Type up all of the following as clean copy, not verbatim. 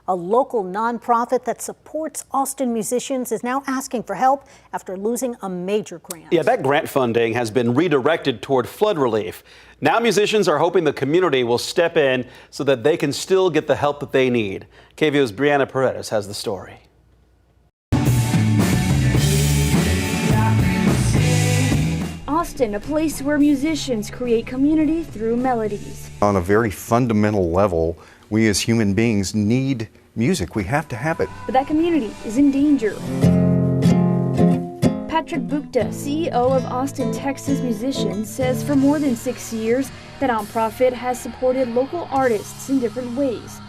A local nonprofit that supports Austin musicians is now asking for help after losing a major grant. Yeah, that grant funding has been redirected toward flood relief. Now musicians are hoping the community will step in so that they can still get the help that they need. KVUE's Brianna Paredes has the story. Austin, a place where musicians create community through melodies. On a very fundamental level, we as human beings need music. We have to have it. But that community is in danger. Patrick Bukta, CEO of Austin, Texas Musicians, says for more than 6 years, the nonprofit has supported local artists in different ways.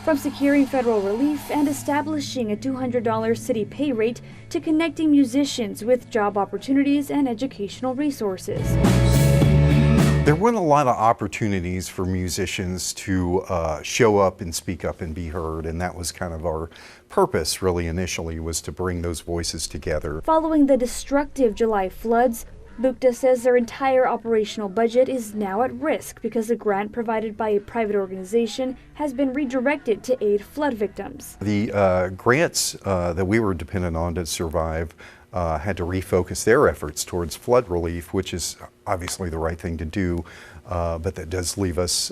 From securing federal relief and establishing a $200 city pay rate to connecting musicians with job opportunities and educational resources. There weren't a lot of opportunities for musicians to show up and speak up and be heard, and that was kind of our purpose really initially, was to bring those voices together. Following the destructive July floods, Bukta says their entire operational budget is now at risk because a grant provided by a private organization has been redirected to aid flood victims. The grants that we were dependent on to survive had to refocus their efforts towards flood relief, which is obviously the right thing to do, but that does leave us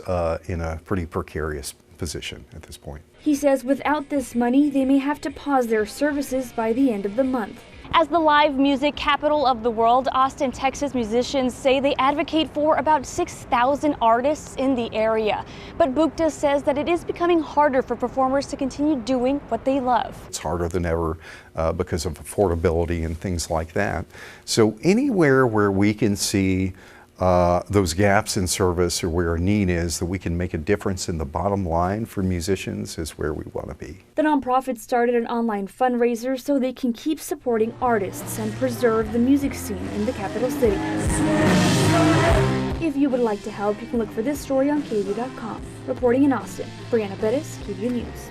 in a pretty precarious position at this point. He says without this money, they may have to pause their services by the end of the month. As the live music capital of the world, Austin, Texas musicians say they advocate for about 6,000 artists in the area. But Bukta says that it is becoming harder for performers to continue doing what they love. It's harder than ever because of affordability and things like that. So anywhere where we can see those gaps in service or where a need is that we can make a difference in the bottom line for musicians is where we want to be. The nonprofit started an online fundraiser so they can keep supporting artists and preserve the music scene in the capital city. If you would like to help, you can look for this story on KVUE.com. Reporting in Austin, Brianna Paredes, KVUE News.